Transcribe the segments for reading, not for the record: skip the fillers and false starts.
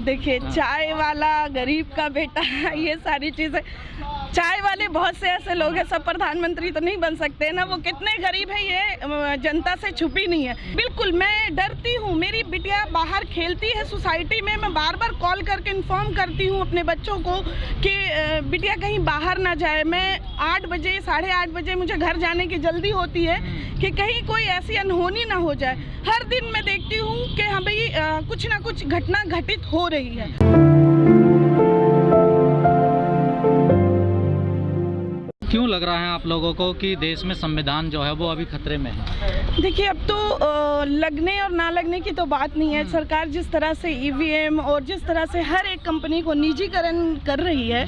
देखिए, चाय वाला, गरीब का बेटा, ये सारी चीजें, चाय वाले बहुत से ऐसे लोग हैं, सब प्रधानमंत्री तो नहीं बन सकते ना। वो कितने गरीब है ये जनता से छुपी नहीं है। बिल्कुल मैं डरती हूँ, मेरी बिटिया बाहर खेलती है सोसाइटी में, मैं बार बार कॉल करके इन्फॉर्म करती हूँ अपने बच्चों को कि बिटिया कहीं बाहर ना जाए। मैं 8 बजे 8:30 बजे मुझे घर जाने की जल्दी होती है कि कहीं कोई ऐसी अनहोनी ना हो जाए। हर दिन मैं देखती हूँ कि हाँ भाई कुछ ना कुछ घटना घटित हो रही है। क्यों लग रहा है आप लोगों को कि देश में संविधान जो है वो अभी खतरे में है? देखिए, अब तो लगने और ना लगने की तो बात नहीं है। सरकार जिस तरह से ईवीएम और जिस तरह से हर एक कंपनी को निजीकरण कर रही है,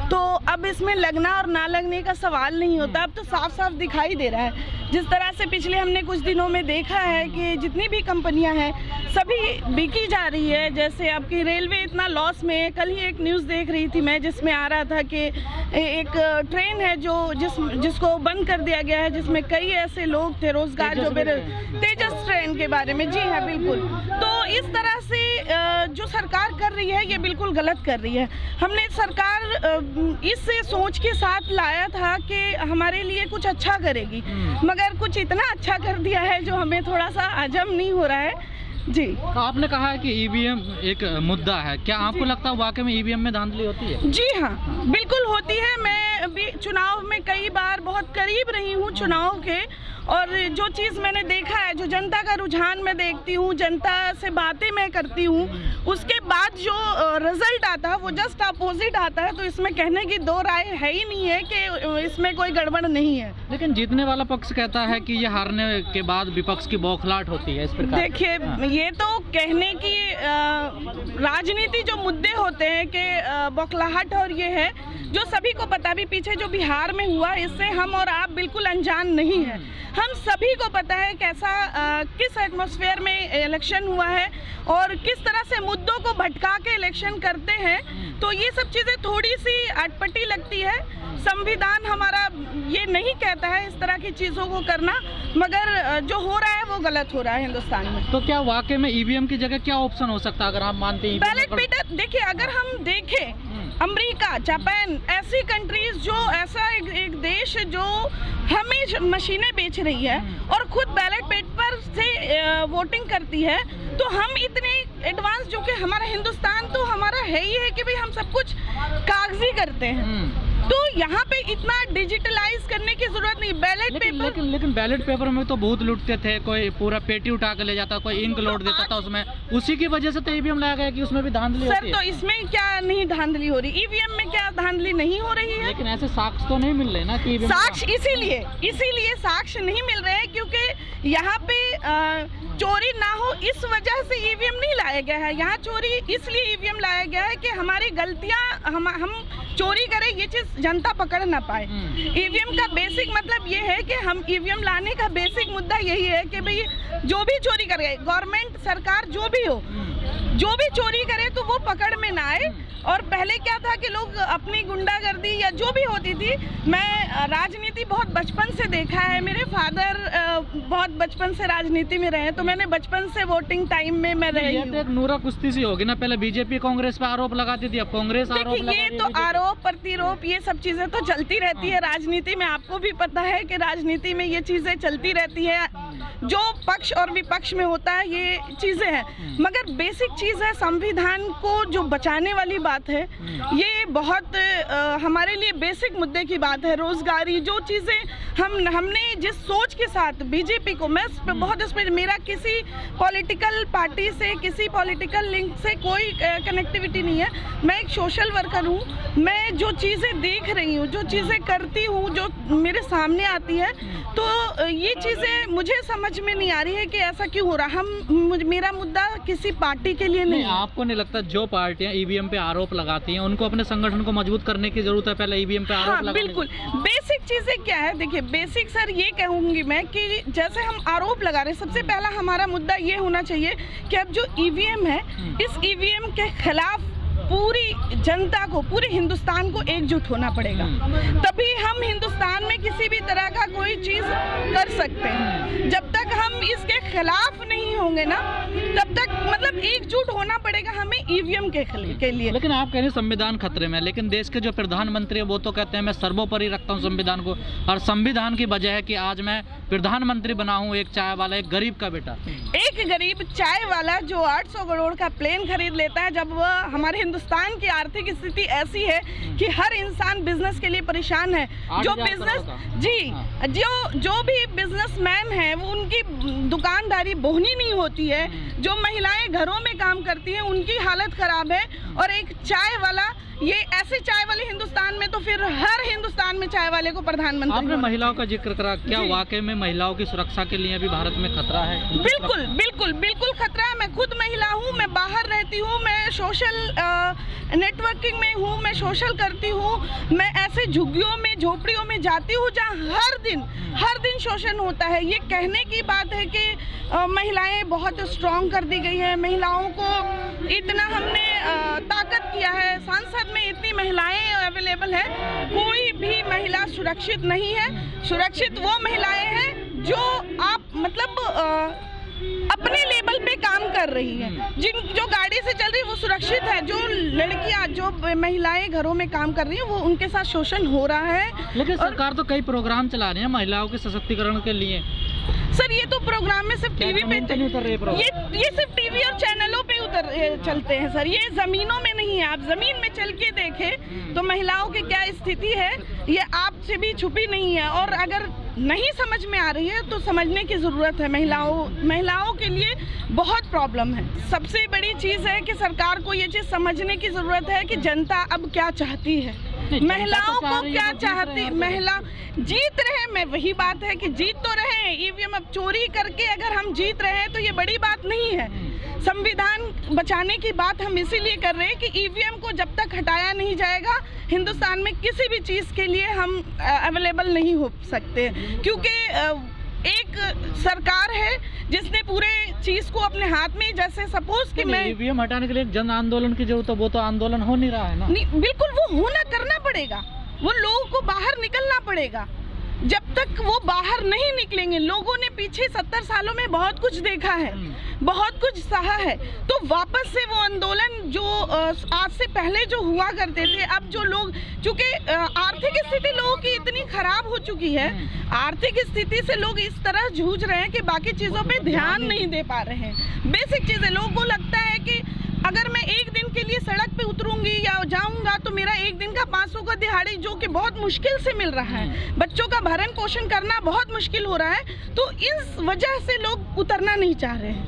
तो अब इसमें लगना और ना लगने का सवाल नहीं होता। अब तो साफ साफ दिखाई दे रहा है। जिस तरह से पिछले हमने कुछ दिनों में देखा है कि जितनी भी कंपनियां हैं सभी बिकी जा रही है। जैसे आपकी रेलवे इतना लॉस में, कल ही एक न्यूज़ देख रही थी मैं जिसमें आ रहा था कि एक ट्रेन है जो जिसको बंद कर दिया गया है, जिसमें कई ऐसे लोग थे रोजगार जो तेजस ट्रेन के बारे में। जी हाँ, बिल्कुल। तो इस तरह से जो सरकार कर रही है ये बिल्कुल गलत कर रही है। हमने सरकार इस सोच के साथ लाया था कि हमारे लिए कुछ अच्छा करेगी, मगर कुछ इतना अच्छा कर दिया है जो हमें थोड़ा सा हजम नहीं हो रहा है। जी, तो आपने कहा है कि ईवीएम एक मुद्दा है, क्या आपको लगता है वाकई में ईवीएम में धांधली होती है? जी हाँ, बिल्कुल होती है। मैं अभी चुनाव में कई बार बहुत करीब रही हूँ चुनाव के, और जो चीज़ मैंने देखा है, जो जनता का रुझान मैं देखती हूँ, जनता से बातें मैं करती हूँ, उसके बाद जो रिजल्ट आता है वो जस्ट अपोजिट आता है। तो इसमें कहने की दो राय है ही नहीं है कि इसमें कोई गड़बड़ नहीं है। लेकिन जीतने वाला पक्ष कहता है कि ये हारने के बाद विपक्ष की बौखलाहट होती है, इस प्रकार। देखिए, ये तो कहने की राजनीति जो मुद्दे होते हैं कि बौखलाहट, और ये है जो सभी को पता, भी पीछे जो बिहार में हुआ इससे हम और आप बिल्कुल अनजान नहीं है। हम सभी को पता है कैसा किस एटमॉस्फेयर में इलेक्शन हुआ है और किस तरह से मुद्दों को भटका के इलेक्शन करते हैं। तो ये सब चीज़ें थोड़ी सी अटपटी लगती है। संविधान हमारा ये नहीं कहता है इस तरह की चीज़ों को करना, मगर जो हो रहा है वो गलत हो रहा है हिंदुस्तान में। तो क्या वाकई में ईवीएम की जगह क्या ऑप्शन हो सकता है अगर आप मानते हैं? Ballot paper. देखिए, अगर हम देखें अमेरिका, जापान, ऐसी कंट्रीज जो ऐसा एक देश जो हमें मशीनें बेच रही है और खुद बैलेट पेपर से वोटिंग करती है, तो हम इतने एडवांस, जो कि हमारा हिंदुस्तान तो हमारा है ही है कि भाई हम सब कुछ कागजी करते हैं। तो यहाँ पे इतना डिजिटलाइज करने की जरूरत नहीं। बैलेट पेपर लेकिन बैलेट पेपर में तो बहुत लूटते थे, कोई पूरा पेटी उठा के ले जाता, कोई इंक लोड देता था उसमें, उसी की वजह से तो ईवीएम लाया गया कि उसमें भी धांधली होती है। सर, तो इसमें क्या नहीं धांधली हो रही? ईवीएम में क्या धांधली नहीं हो रही है? लेकिन ऐसे साक्ष्य तो नहीं मिल रहे ना कि साक्ष्य, इसीलिए साक्ष्य नहीं मिल रहे हैं क्योंकि यहाँ पे चोरी ना हो इस वजह से ईवीएम नहीं लाया गया है। यहाँ चोरी इसलिए ईवीएम लाया गया है कि हमारी गलतियाँ, हम चोरी करें, ये चीज जनता पकड़ ना पाए। ईवीएम का बेसिक मतलब ये है कि हम ईवीएम लाने का बेसिक मुद्दा यही है कि भाई जो भी चोरी करे, गवर्नमेंट, सरकार जो भी हो, जो भी चोरी करे तो वो पकड़ में ना आए। और पहले क्या था कि लोग अपनी गुंडागर्दी या जो भी होती थी, मैं राजनीति बहुत बचपन से देखा है, मेरे फादर बहुत बचपन से राजनीति में रहे, तो मैंने बचपन से वोटिंग टाइम में मैं रही हूँ। एक नूरा कुश्ती सी होगी ना, पहले बीजेपी कांग्रेस पे आरोप लगाती थी, अब कांग्रेस आरोप लगाती है। ये तो आरोप प्रतिरोप ये सब चीजें तो चलती रहती है राजनीति में। आपको भी पता है कि राजनीति में ये चीजें चलती रहती है, जो पक्ष और विपक्ष में होता है ये चीजें हैं। मगर बेसिक चीज है, संविधान को जो बचाने वाली बात है, ये बहुत हमारे लिए बेसिक मुद्दे की बात है। रोजगारी, जो चीजें हमने जिस सोच के साथ बीजेपी को, मैं बहुत इसमें, मेरा किसी पॉलिटिकल पार्टी से, किसी पॉलिटिकल लिंक से कोई कनेक्टिविटी नहीं है। मैं एक सोशल वर्कर हूँ। मैं जो चीजें देख रही हूँ, जो चीजें करती हूँ, जो मेरे सामने आती है, तो ये चीजें मुझे समझ में नहीं आ रही है कि ऐसा क्यों हो रहा। मेरा मुद्दा किसी पार्टी के लिए नहीं। आपको नहीं लगता जो पार्टियां ईवीएम पे आरोप लगाती हैं उनको अपने संगठन को मजबूत करने की जरूरत है? पहले ईवीएम पे आरोप लगाने। बिल्कुल। बेसिक चीजें क्या है? देखिए, बेसिक सर ये कहूंगी मैं कि जैसे हम आरोप लगा रहे हैं, सबसे पहला हमारा मुद्दा ये होना चाहिए कि अब जो ईवीएम है, इस ईवीएम के खिलाफ पूरी जनता को, पूरे हिंदुस्तान को एकजुट होना पड़ेगा, तभी हम हिंदुस्तान में किसी भी तरह का कोई चीज कर सकते हैं। जब तक हम इसके खिलाफ नहीं होंगे ना, तब तक मतलब एकजुट होना पड़ेगा हमें ईवीएम के लिए। लेकिन आप कह रहे हैं संविधान खतरे में, लेकिन देश के जो प्रधानमंत्री है वो तो कहते हैं मैं सर्वोपरि रखता हूँ संविधान को, और संविधान की वजह है कि आज मैं प्रधानमंत्री बना हूँ, एक चाय वाला, एक गरीब का बेटा। एक गरीब चाय वाला जो 800 करोड़ का प्लेन खरीद लेता है, जब वह हमारे हिंदुस्तान की आर्थिक स्थिति ऐसी है कि हर इंसान बिजनेस के लिए परेशान है। जो बिजनेस जो भी बिजनेसमैन है वो उनकी दुकानदारी बोहनी नहीं होती है, जो महिलाएं घरों में काम करती हैं उनकी हालत खराब है, और एक चाय वाला, ये ऐसे चाय वाले हिंदुस्तान में तो फिर हर हिंदुस्तान में चाय वाले को प्रधानमंत्री। आपने महिलाओं का जिक्र करा, क्या वाकई में महिलाओं की सुरक्षा के लिए भी भारत में खतरा है? बिल्कुल बिल्कुल बिल्कुल खतरा है। मैं खुद महिला हूँ, मैं बाहर रहती हूँ, मैं सोशल नेटवर्किंग में हूँ, मैं सोशल करती हूँ, मैं ऐसे झुग्गियों में झोपड़ियों में जाती हूँ जहाँ हर दिन शोषण होता है। ये कहने की बात है कि महिलाएं बहुत स्ट्रॉन्ग कर दी गई है, महिलाओं को इतना हमने ताकत किया है, संसद में इतनी महिलाएं अवेलेबल है, कोई भी महिला सुरक्षित नहीं है। सुरक्षित वो महिलाएं हैं जो आप मतलब अपने लेवल पे काम कर रही है, जो गाड़ी से चल रही है वो सुरक्षित है, जो लड़कियां जो महिलाएं घरों में काम कर रही है वो उनके साथ शोषण हो रहा है। लेकिन सरकार तो कई प्रोग्राम चला रही है महिलाओं के सशक्तिकरण के लिए। सर ये तो प्रोग्राम में सिर्फ टीवी पे ये सिर्फ टीवी और चैनलों पे चलते हैं सर, ये जमीनों में नहीं है। आप जमीन में चल के देखें तो महिलाओं की क्या स्थिति है ये आपसे भी छुपी नहीं है, और अगर नहीं समझ में आ रही है तो समझने की जरूरत है। महिलाओं के लिए बहुत प्रॉब्लम है। सबसे बड़ी चीज है कि सरकार को ये चीज समझने की जरूरत है कि जनता अब क्या चाहती है, महिलाओं को क्या चाहती, महिला जीत रहे। मैं वही बात है कि जीत तो रहे, ईवीएम अब चोरी करके अगर हम जीत रहे हैं तो ये बड़ी बात नहीं है। संविधान बचाने की बात हम इसीलिए कर रहे हैं कि ईवीएम को जब तक हटाया नहीं जाएगा हिंदुस्तान में किसी भी चीज के लिए हम अवेलेबल नहीं हो सकते, क्योंकि एक सरकार है जिसने पूरे चीज को अपने हाथ में, जैसे सपोज कि मैं ईवीएम हटाने के लिए जन आंदोलन की जरूरत है, वो तो आंदोलन हो नहीं रहा है ना। बिल्कुल वो होना करना पड़ेगा, वो लोगों को बाहर निकलना पड़ेगा। जब तक वो बाहर नहीं निकलेंगे, लोगों ने पीछे 70 सालों में बहुत कुछ देखा है, बहुत कुछ सहा है, तो वापस से वो आंदोलन जो आज से पहले जो हुआ करते थे, अब जो लोग, चूंकि आर्थिक स्थिति लोगों की इतनी खराब हो चुकी है, आर्थिक स्थिति से लोग इस तरह जूझ रहे हैं कि बाकी चीजों पे ध्यान नहीं दे पा रहे हैं। बेसिक चीजें लोगों को लगता है कि अगर मैं एक दिन के लिए सड़क पे उतरूंगी या जाऊंगा तो मेरा एक दिन का 500 का दिहाड़ी, जो कि बहुत मुश्किल से मिल रहा है, बच्चों का भरण पोषण करना बहुत मुश्किल हो रहा है, तो इस वजह से लोग उतरना नहीं चाह रहे हैं।